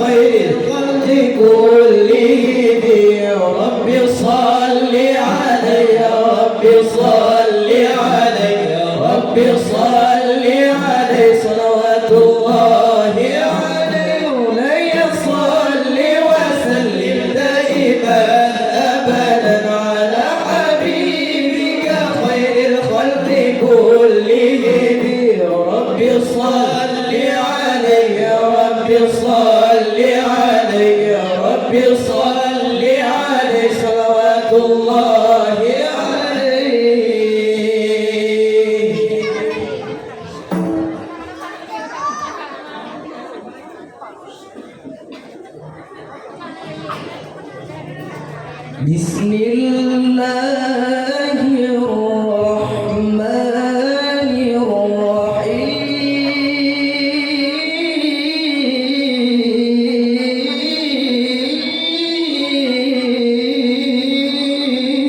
خير الخلق كلهم يا رب صل عليه يا رب صل عليه يا رب صل عليه صلوات الله عليه مولاي صل وسلم دائما ابدا على حبيبك خير الخلق كلهم يا رب صل عليه يا رب صل عليه يا رب صل عليه صلوات الله عليه. بسم الله الرحمن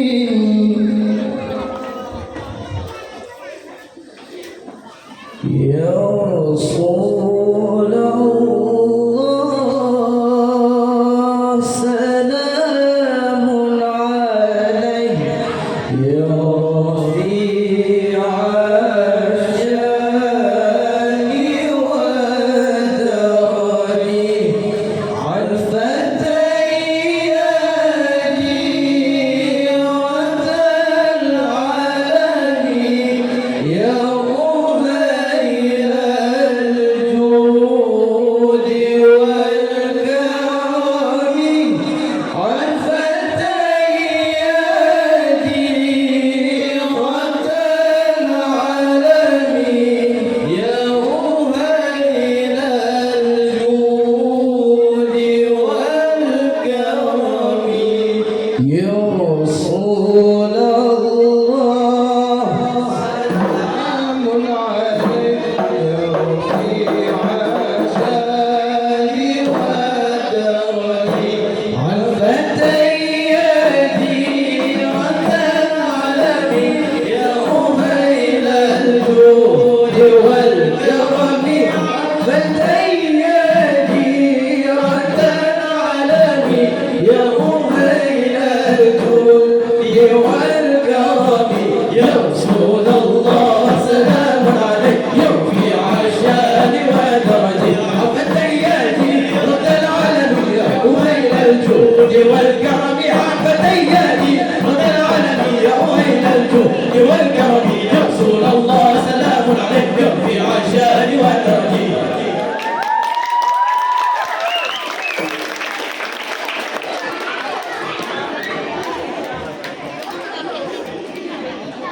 الرحيم يا رسول الله سلام عليك يا رفيع الشان والدرج عن فتيان وتلعلني يا يا رسول الله سلام عليك يا رفيع الشان والدرج عن فتياتي وتنعلمي يا أهيل الجود والكرم فتياتي وتنعلمي يا أهيل الجود والكرم يا رسول الله سلام عليك يا رفيع الشان ودرج فتياتي رد العالم يا أهيل الجود والكرم فتياتي رد العالم يا أهيل الجود والكرم يا رسول الله سلام عليك يا رفيع الشان ودرج.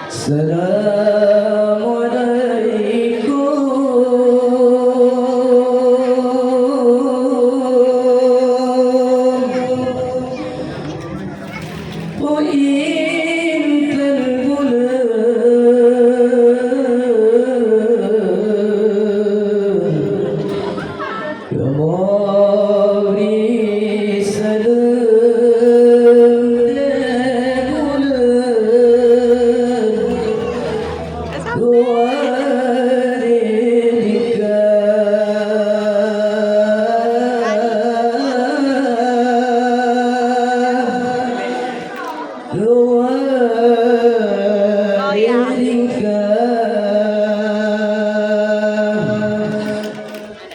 السلام عليكم وإنت الغلام يا ماري سلام والدك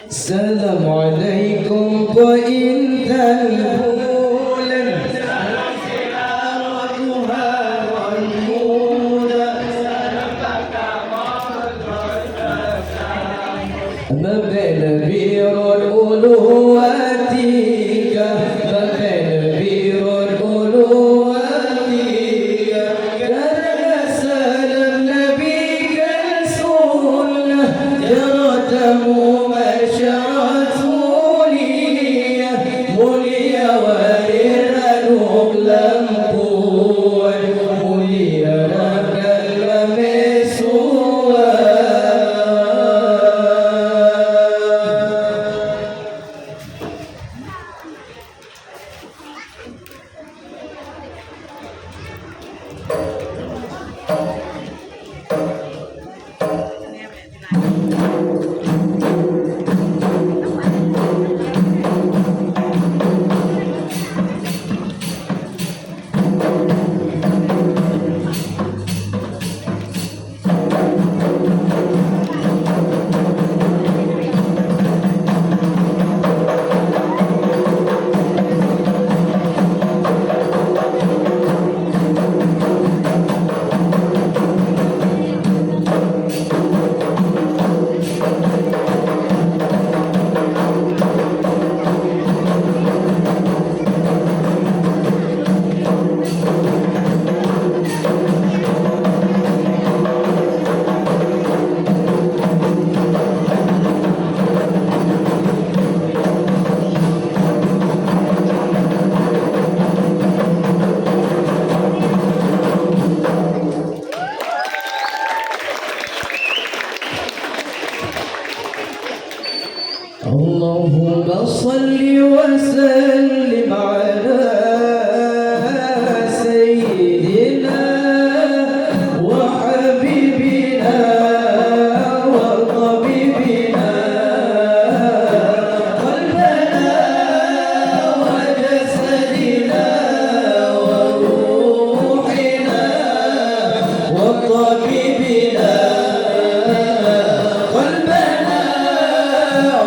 السلام عليكم وإن تنبول سيارتها والمولى ما بين بير الألواتك ما بين بير الألواتك كان سلام نبيك السنة جرته مشرت مولية صل وسلم على سيدنا وحبيبنا وطبيبنا قلبنا وجسدنا وروحنا وطبيبنا قلبنا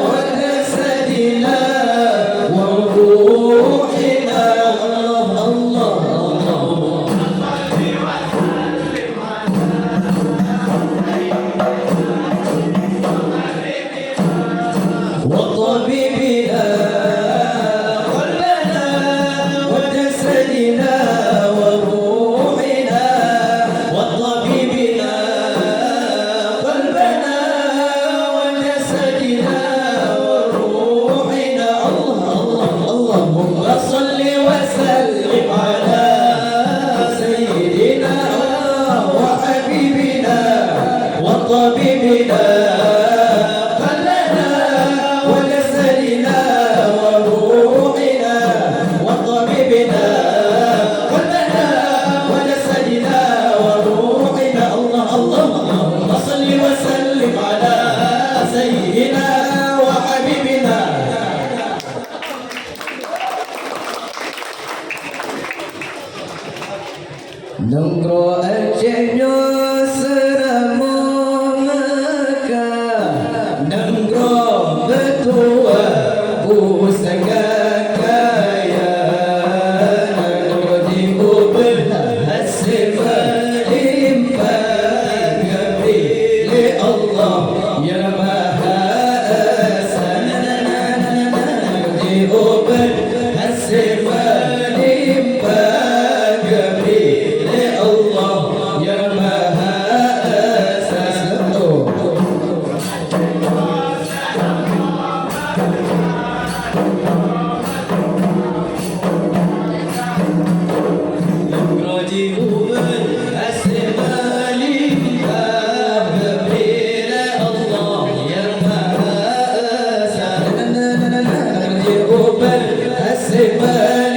وجسدنا وروحنا الله وطبيبنا قلبنا وجسدنا وروحنا وطبيبنا قلبنا وجسدنا وروحنا اللهم صل وسلم على سيدنا وحبيبنا وطبيبنا قلبنا وجسدنا وروحنا وطبيبنا قلبنا وجسدنا وروحنا اللهم صل وسلم على سيدنا وحبيبنا Nungro ajenyo seramo Mekah, nungro betua pusaka kaya, nungro diubah hasil melimpah Gabri Allah ya Maha Esa, nungro diubah hasil melimpah Allah ya Maha Esa. السماء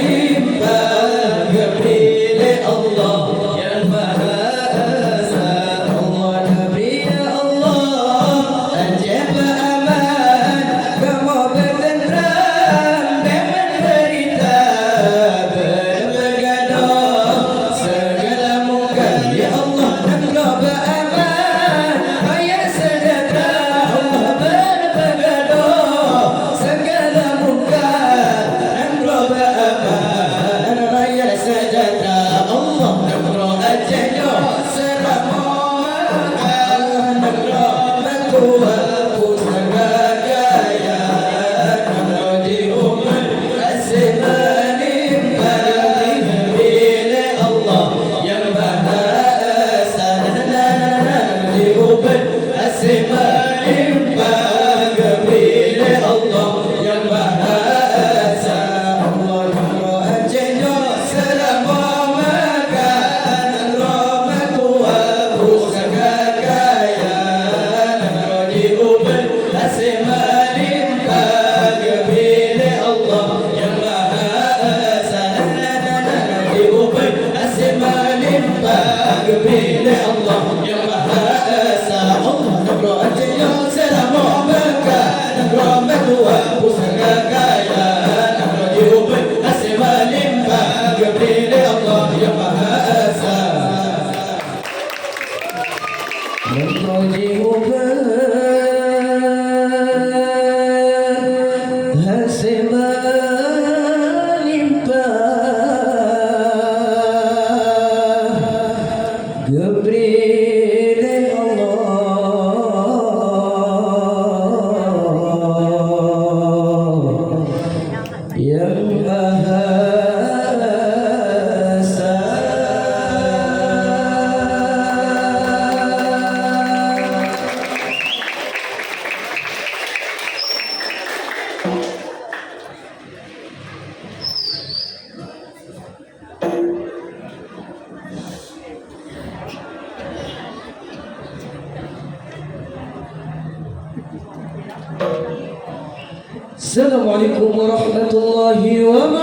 السلام عليكم ورحمة الله وبركاته.